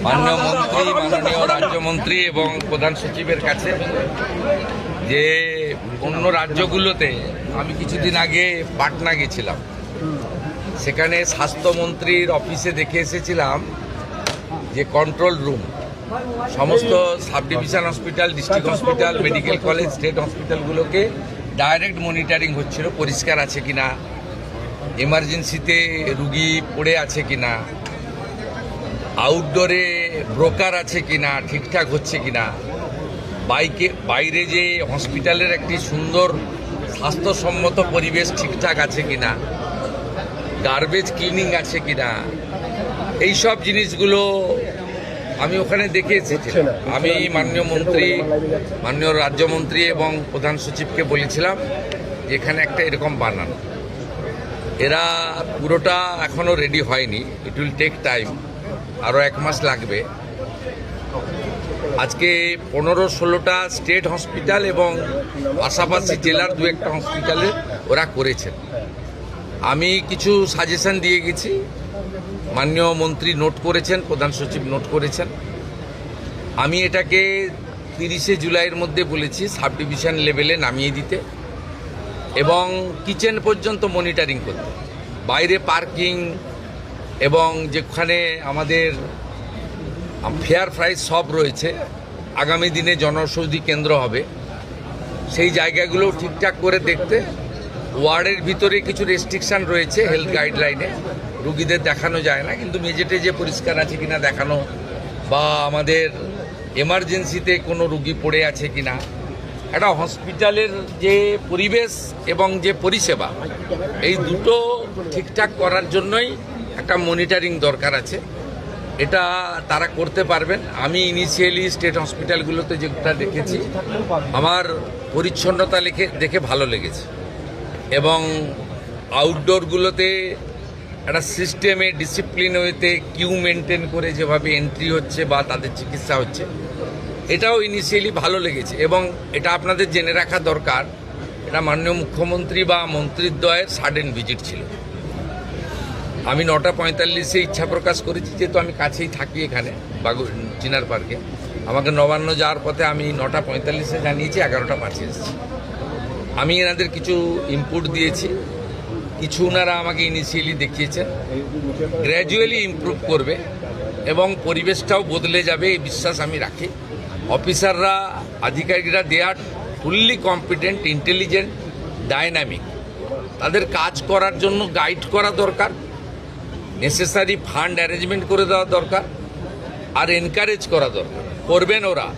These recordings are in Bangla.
মাননীয় মন্ত্রী, মাননীয় রাজ্যমন্ত্রী এবং প্রধান সচিবের কাছে যে অন্য রাজ্যগুলোতে আমি কিছুদিন আগে পাটনা গেছিলাম, সেখানে স্বাস্থ্যমন্ত্রীর অফিসে দেখে এসেছিলাম যে কন্ট্রোল রুম সমস্ত sub division hospital, district hospital, medical college, state হসপিটালগুলোকে ডাইরেক্ট মনিটরিং হচ্ছিল, পরিষ্কার আছে কিনা, এমার্জেন্সিতে রুগী পড়ে আছে কিনা, আউটডোরে ব্রোকার আছে কিনা, ঠিকঠাক হচ্ছে কিনা, বাইরে যে হসপিটালের একটি সুন্দর স্বাস্থ্যসম্মত পরিবেশ ঠিকঠাক আছে কিনা, গার্বেজ ক্লিনিং আছে কিনা, এইসব জিনিসগুলো আমি ওখানে দেখে এসেছি। আমি মাননীয় মন্ত্রী, মাননীয় রাজ্যমন্ত্রী এবং প্রধান সচিবকে বলেছিলাম যে এখানে একটা এরকম বানানো। এরা পুরোটা এখনও রেডি হয়নি, ইট উইল টেক টাইম, আরও 1 মাস লাগবে। আজকে 15-16টা স্টেট হসপিটাল এবং পাশাপাশি জেলার 2-1টা হসপিটালে ওরা করেছেন। আমি কিছু সাজেশন দিয়ে গেছি, মাননীয় মন্ত্রী নোট করেছেন, প্রধান সচিব নোট করেছেন। আমি এটাকে 30শে জুলাইয়ের মধ্যে বলেছি সাব ডিভিশন লেভেলে নামিয়ে দিতে এবং কিচেন পর্যন্ত মনিটরিং করতে, বাইরে পার্কিং এবং যেখানে আমাদের ফেয়ার প্রাইস সব রয়েছে, আগামী দিনে জনঔষধি কেন্দ্র হবে, সেই জায়গাগুলো ঠিকঠাক করে দেখতে। ওয়ার্ডের ভিতরে কিছু রেস্ট্রিকশান রয়েছে হেলথ গাইডলাইনে, রুগীদের দেখানো যায় না, কিন্তু মেঝেটে যে পরিষ্কার আছে কিনা দেখানো, বা আমাদের এমার্জেন্সিতে কোনো রুগী পড়ে আছে কিনা, একটা হসপিটালের যে পরিবেশ এবং যে পরিষেবা, এই দুটো ঠিকঠাক করার জন্যই একটা মনিটরিং দরকার আছে। এটা তারা করতে পারবেন। আমি ইনিশিয়ালি স্টেট হসপিটালগুলোতে যেটা দেখেছি, আমার পরিচ্ছন্নতা দেখে ভালো লেগেছে এবং আউটডোরগুলোতে একটা সিস্টেমে ডিসিপ্লিন ওয়েতে কিউ মেনটেন করে যেভাবে এন্ট্রি হচ্ছে বা তাদের চিকিৎসা হচ্ছে, এটাও ইনিশিয়ালি ভালো লেগেছে। এবং এটা আপনাদের জেনে রাখা দরকার, এটা মাননীয় মুখ্যমন্ত্রী বা মন্ত্রীদ্বয়ের সাডেন ভিজিট ছিল। আমি 9:45-এ ইচ্ছা প্রকাশ করেছি, যেহেতু আমি কাছেই থাকি এখানে চিনার পার্কে, আমাকে নবান্ন যাওয়ার পথে আমি 9:45-এ জানিয়েছি, 11:05-এ এসেছি। আমি এনাদের কিছু ইনপুট দিয়েছি, কিছু ওনারা আমাকে ইনিশিয়ালি দেখিয়েছেন, গ্র্যাজুয়ালি ইমপ্রুভ করবে এবং পরিবেশটাও বদলে যাবে এই বিশ্বাস আমি রাখি। অফিসাররা, আধিকারিকরা দে আর ফুললি কম্পিটেন্ট, ইন্টেলিজেন্ট, ডাইনামিক। তাদের কাজ করার জন্য গাইড করা দরকার, নেসেসারি ফান্ড অ্যারেঞ্জমেন্ট করে দেওয়া দরকার, আর এনকারেজ করা দরকার। করবেন ওরা,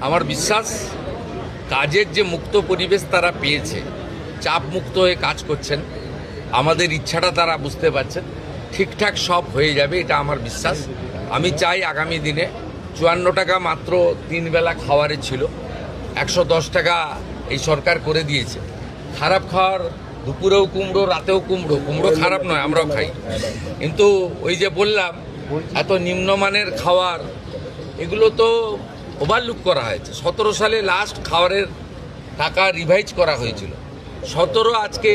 আমার বিশ্বাস। কাজের যে মুক্ত পরিবেশ তারা পেয়েছে, চাপ মুক্ত হয়ে কাজ করছেন, আমাদের ইচ্ছাটা তারা বুঝতে পারছেন, ঠিকঠাক সব হয়ে যাবে, এটা আমার বিশ্বাস। আমি চাই আগামী দিনে 54 টাকা মাত্র 3 বেলা খাওয়ারে ছিল, 110 টাকা এই সরকার করে দিয়েছে। খারাপ খাওয়ার, দুপুরেও কুমড়ো, রাতেও কুমড়ো, কুমড়ো খারাপ নয়, আমরাও খাই, কিন্তু ওই যে বললাম এত নিম্নমানের খাওয়ার, এগুলো তো ওভারলুক করা হয়েছে। 17 সালে লাস্ট খাওয়ারের টাকা রিভাইজ করা হয়েছিল, 17 আজকে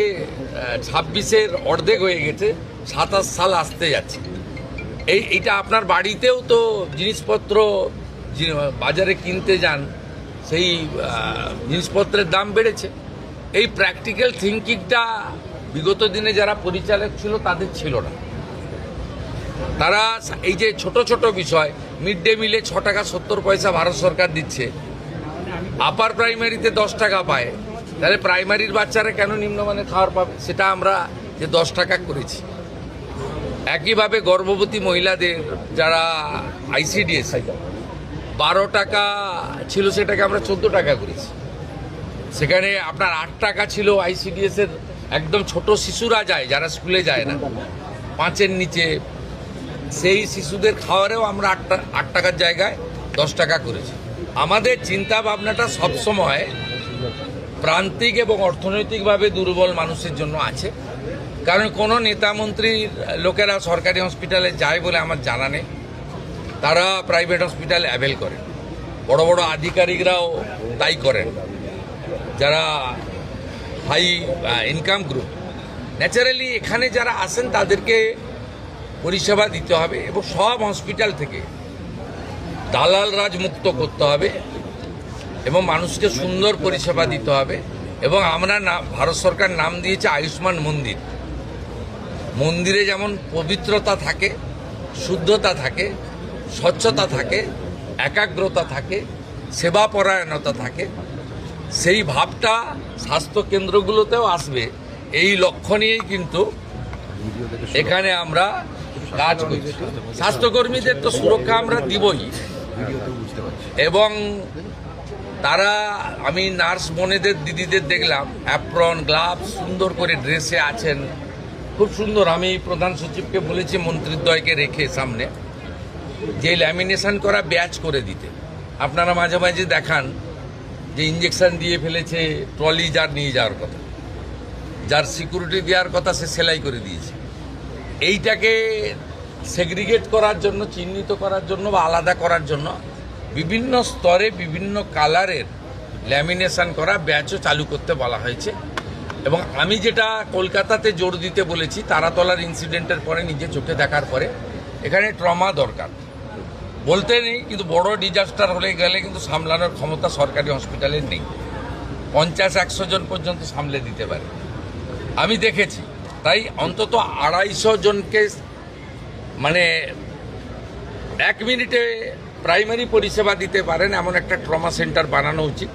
26-এর অর্ধেক হয়ে গেছে, 27 সাল আসতে যাচ্ছে। এইটা আপনার বাড়িতেও তো জিনিসপত্র বাজারে কিনতে যান, সেই জিনিসপত্রের দাম বেড়েছে। এই প্র্যাকটিক্যাল থিঙ্কিংটা বিগত দিনে যারা পরিচালক ছিল তাদের ছিল না। তারা এই যে ছোট ছোট বিষয়, মিড ডে মিলে 6 টাকা 70 পয়সা ভারত সরকার দিচ্ছে, আপার প্রাইমারিতে 10 টাকা পায়, তাহলে প্রাইমারির বাচ্চারা কেন নিম্নমানের খাবার পাবে? সেটা আমরা যে 10 টাকা করেছি। একইভাবে গর্ভবতী মহিলাদের যারা আইসিডিএস 12 টাকা ছিল, সেটাকে আমরা 14 টাকা করেছি। সেখানে আপনার 8 টাকা ছিল আইসিডিএসের, একদম ছোট শিশুরা যায় যারা স্কুলে যায় না, 5-এর নিচে, সেই শিশুদের খাওয়ারেও আমরা 8 টাকার জায়গায় 10 টাকা করেছি। আমাদের চিন্তা ভাবনাটা সবসময় প্রান্তিক এবং অর্থনৈতিকভাবে দুর্বল মানুষের জন্য আছে। কারণ কোনো নেতা মন্ত্রীর লোকেরা সরকারি হসপিটালে যায় বলে আমার জানা নেই, তারা প্রাইভেট হসপিটাল অ্যাভেল করে, বড় বড় আধিকারিকরাও তাই করেন, যারা হাই ইনকাম গ্রুপ। ন্যাচারালি এখানে যারা আসেন তাদেরকে পরিষেবা দিতে হবে এবং সব হসপিটাল থেকে দালাল রাজ মুক্ত করতে হবে এবং মানুষকে সুন্দর পরিষেবা দিতে হবে। এবং আমরা ভারত সরকার নাম দিয়েছে আয়ুষ্মান মন্দির। মন্দিরে যেমন পবিত্রতা থাকে, শুদ্ধতা থাকে, স্বচ্ছতা থাকে, একাগ্রতা থাকে, সেবাপরায়ণতা থাকে, সেই ভাবটা স্বাস্থ্য কেন্দ্রগুলোতেও আসবে। এই লক্ষ্য নিয়েই কিন্তু এখানে আমরা কাজ করছি। স্বাস্থ্যকর্মীদের তো সুরক্ষা আমরা দিবই, এবং তারা, আমি নার্স বোনেদের দিদিদের দেখলাম অ্যাপ্রন গ্লাভস সুন্দর করে ড্রেসে আছেন, খুব সুন্দর। আমি প্রধান সচিবকে বলেছি মন্ত্রীদ্বয়কে রেখে সামনে যে ল্যামিনেশন করা ব্যাচ করে দিতে। আপনারা মাঝে মাঝে দেখান যে ইঞ্জেকশন দিয়ে ফেলেছে, ট্রলি যার নিয়ে যাওয়ার কথা, যার সিকিউরিটি দেওয়ার কথা সে সেলাই করে দিয়েছে। এইটাকে সেগ্রিগেট করার জন্য, চিহ্নিত করার জন্য বা আলাদা করার জন্য বিভিন্ন স্তরে বিভিন্ন কালারের ল্যামিনেশন করা ব্যাচও চালু করতে বলা হয়েছে। এবং আমি যেটা কলকাতাতে জোর দিতে বলেছি, তারাতলার ইনসিডেন্টের পরে নিজে চোখে দেখার পরে, এখানে ট্রমা দরকার বলতে নেই, কিন্তু বড় ডিজাস্টার হলে গেলে কিন্তু সামলানোর ক্ষমতা সরকারি হসপিটালের নেই। 50-100 জন পর্যন্ত সামলে দিতে পারে, আমি দেখেছি। তাই অন্তত 250 জনকে মানে 1 মিনিটে প্রাইমারি পরিষেবা দিতে পারেন এমন একটা ট্রমা সেন্টার বানানো উচিত।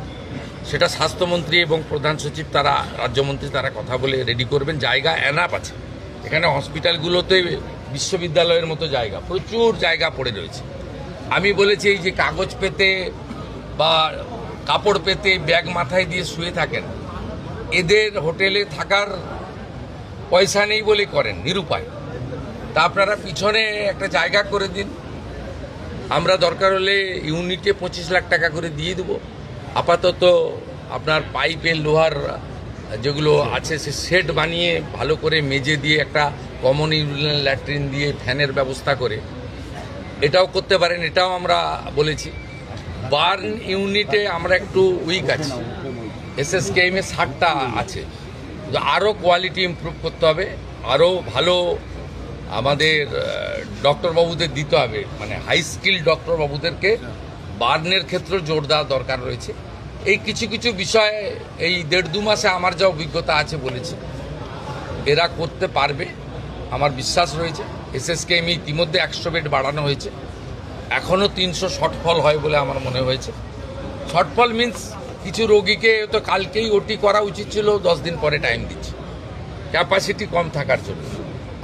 সেটা স্বাস্থ্যমন্ত্রী এবং প্রধান সচিব, তারা রাজ্যমন্ত্রী, তারা কথা বলে রেডি করবেন। জায়গা এনাফ আছে এখানে, হসপিটালগুলোতে বিশ্ববিদ্যালয়ের মতো জায়গা, প্রচুর জায়গা পড়ে রয়েছে। আমি বলেছি এই যে কাগজ পেতে বা কাপড় পেতে ব্যাগ মাথায় দিয়ে শুয়ে থাকেন, এদের হোটেলে থাকার পয়সা নেই বলে করেন, নিরুপায়। তা আপনারা পিছনে একটা জায়গা করে দিন, আমরা দরকার হলে ইউনিটে 25 লাখ টাকা করে দিয়ে দেবো। আপাতত আপনার পাইপের লোহার যেগুলো আছে সে সেট বানিয়ে ভালো করে মেজে দিয়ে একটা কমন ইউরিনাল ল্যাট্রিন দিয়ে ফ্যানের ব্যবস্থা করে এটাও করতে পারেন, এটাও আমরা বলেছি। বার্ন ইউনিটে আমরা একটু উইক আছি, এসএসকেএমে 60টা আছে, আরও কোয়ালিটি ইমপ্রুভ করতে হবে, আরও ভালো আমাদের ডক্টরবাবুদের দিতে হবে, মানে হাই স্কিল ডক্টরবাবুদেরকে বার্নের ক্ষেত্রে জোর দেওয়া দরকার রয়েছে। এই কিছু কিছু বিষয় এই 1.5-2 মাসে আমার যা অভিজ্ঞতা আছে বলেছি, এরা করতে পারবে আমার বিশ্বাস রয়েছে। এসএসকেএম ইতিমধ্যে 100 বেড বাড়ানো হয়েছে, এখনও 300 শর্টফল হয় বলে আমার মনে হয়েছে। শর্টফল মিন্স কিছু রোগীকে তো কালকেই ওটি করা উচিত ছিল, 10 দিন পরে টাইম দিচ্ছে ক্যাপাসিটি কম থাকার জন্য।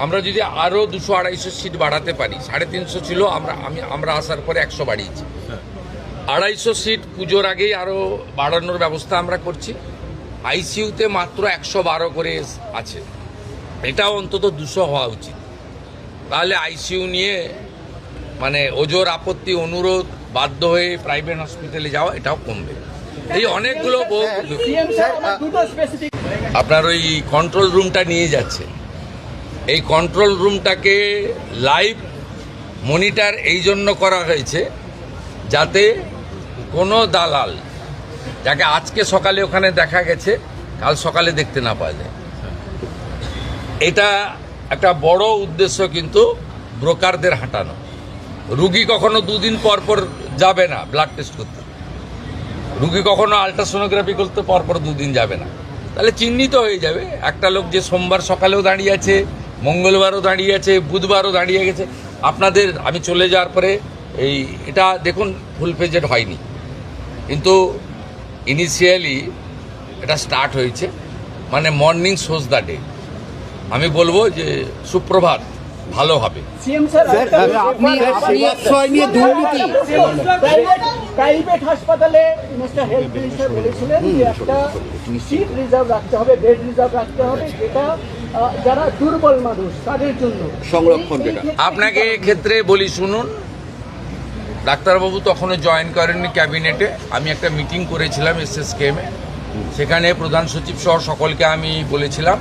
আমরা যদি আরও 200-250 সিট বাড়াতে পারি, 350 ছিল, আমরা আসার পরে 100 বাড়িয়েছি। 250 সিট পুজোর আগেই আরও বাড়ানোর ব্যবস্থা আমরা করছি। আইসিইউতে মাত্র 112 করে আছে, এটাও অন্তত 200 হওয়া উচিত। তাহলে আইসিইউ নিয়ে মানে ওজোর আপত্তি, অনুরোধ, বাধ্য হয়ে প্রাইভেট হসপিটালে যাওয়া, এটাও কমবে। এই অনেকগুলো আপনার ওই কন্ট্রোল রুমটা নিয়ে যাচ্ছে, এই কন্ট্রোল রুমটাকে লাইভ মনিটর এই জন্য করা হয়েছে যাতে কোনো দালাল, যাকে আজকে সকালে ওখানে দেখা গেছে, কাল সকালে দেখতে না পাওয়া যায়। এটা একটা বড় উদ্দেশ্য কিন্তু ব্রোকারদের হাঁটানো। রুগী কখনো 2 দিন পর পর যাবে না ব্লাড টেস্ট করতে, রুগী কখনো আলট্রাসোনোগ্রাফি করতে পরপর 2 দিন যাবে না, তাহলে চিহ্নিত হয়ে যাবে একটা লোক যে সোমবার সকালেও দাঁড়িয়ে আছে, মঙ্গলবারও দাঁড়িয়ে আছে, বুধবারও দাঁড়িয়ে গেছে। আপনাদের আমি চলে যাওয়ার পরে এটা দেখুন ফুল পেজেড হয়নি, কিন্তু ইনিশিয়ালি এটা স্টার্ট হয়েছে, মানে মর্নিং শোজ দ্য ডে। আমি বলবো যে সুপ্রভাত, ভালো হবে। প্রাইভেট হাসপাতালে মিনিস্টার হেলথ মিনিস্টার বলেছিলেন যে একটা সিট রিজার্ভ রাখতে হবে, বেড রিজার্ভ রাখতে হবে, যেটা যারা দুর্বল মানুষ তাদের জন্য সংরক্ষণ। আপনাকে ক্ষেত্রে বলি শুনুন, ডাক্তারবাবু তখনও জয়েন করেননি ক্যাবিনেটে। আমি একটা মিটিং করেছিলাম এসএসকেএমে, সেখানে প্রধান সচিব সহ সকলকে আমি বলেছিলাম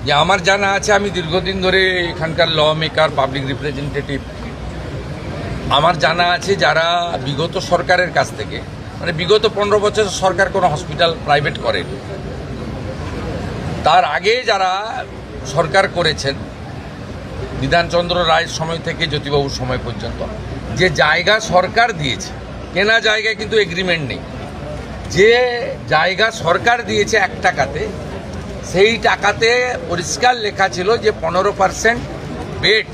যে আমার জানা আছে, আমি দীর্ঘদিন ধরে এখানকার ল মেকার, পাবলিক রিপ্রেজেন্টেটিভ, আমার জানা আছে যারা বিগত সরকারের কাছ থেকে, মানে বিগত 15 বছর সরকার কোনো হসপিটাল প্রাইভেট করেনি, তার আগে যারা সরকার করেছেন বিধানচন্দ্র রায়ের সময় থেকে জ্যোতিবাবুর সময় পর্যন্ত যে জায়গা সরকার দিয়েছে, কেনা জায়গায় কিন্তু এগ্রিমেন্ট নেই, যে জায়গা সরকার দিয়েছে 1 টাকাতে, সেই টাকাতে পরিষ্কার লেখা ছিল যে 15% বেড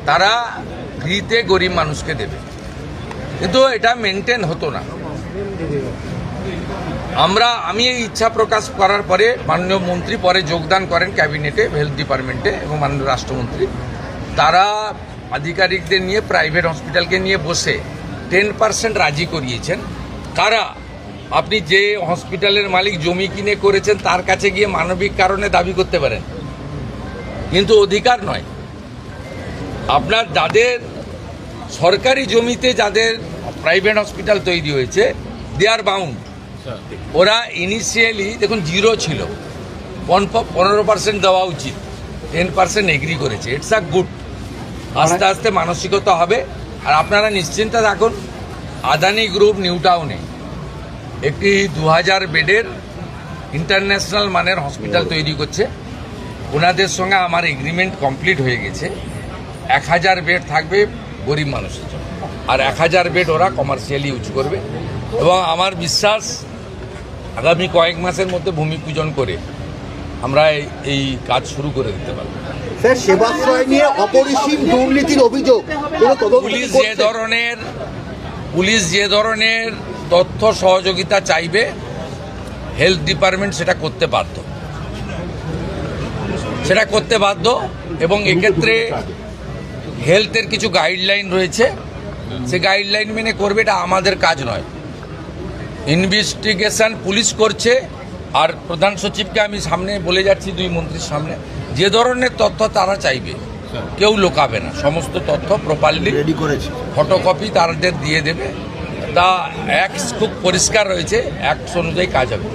তারা ফ্রিতে গরিব মানুষকে দেবে, কিন্তু এটা মেনটেন হতো না। আমি এই ইচ্ছা প্রকাশ করার পরে মাননীয় মন্ত্রী পরে যোগদান করেন ক্যাবিনেটে, হেলথ ডিপার্টমেন্টে, এবং মাননীয় রাষ্ট্রমন্ত্রী তারা আধিকারিকদের নিয়ে প্রাইভেট হসপিটালকে নিয়ে বসে 10% রাজি করিয়েছেন। কারা? আপনি যে হসপিটালের মালিক জমি কিনে করেছেন তার কাছে গিয়ে মানবিক কারণে দাবি করতে পারেন, কিন্তু অধিকার নয়। আপনার যাদের সরকারি জমিতে যাদের প্রাইভেট হসপিটাল তৈরি হয়েছে, দে আর বাউন্ড। ওরা ইনিশিয়ালি দেখুন 0 ছিল, 15% দেওয়া উচিত, 10% এগ্রি করেছে। It's a good. আস্তে আস্তে মানসিকতা হবে। আর আপনারা নিশ্চিন্তে থাকুন, আদানি গ্রুপ নিউ টাউনে একটি 2000 বেডের ইন্টারন্যাশনাল মানের হসপিটাল তৈরি করছে। ওনাদের সঙ্গে আমার এগ্রিমেন্ট কমপ্লিট হয়ে গেছে। 1000 বেড থাকবে গরিব মানুষের জন্য, আর 1000 বেড ওরা কমার্শিয়ালি ইউজ করবে। এবং আমার বিশ্বাস আগামী কয়েক মাসের মধ্যে ভূমি পূজন করে আমরা এই কাজ শুরু করে দিতে পারব। স্যার, সেবাশ্রয় নিয়ে অপরিসীম দুর্নীতির অভিযোগ, পুলিশ যে ধরনের তথ্য সহযোগিতা চাইবে, হেলথ ডিপার্টমেন্ট সেটা করতে বাধ্য। এবং এক্ষেত্রে হেলথের কিছু গাইডলাইন রয়েছে, সে গাইডলাইন মেনে করবে। এটা আমাদের কাজ নয়। ইনভেস্টিগেশন পুলিশ করছে। আর প্রধান সচিবকে আমি সামনে বলে যাচ্ছি, 2 মন্ত্রীর সামনে, যে ধরনের তথ্য তারা চাইবে কেউ লোকাবে না, সমস্ত তথ্য প্রপারলি রেডি করেছে, ফটোকপি তাদের দিয়ে দেবে। তা খুব পরিষ্কার রয়েছে, অ্যাক্ট অনুযায়ী কাজ হবে।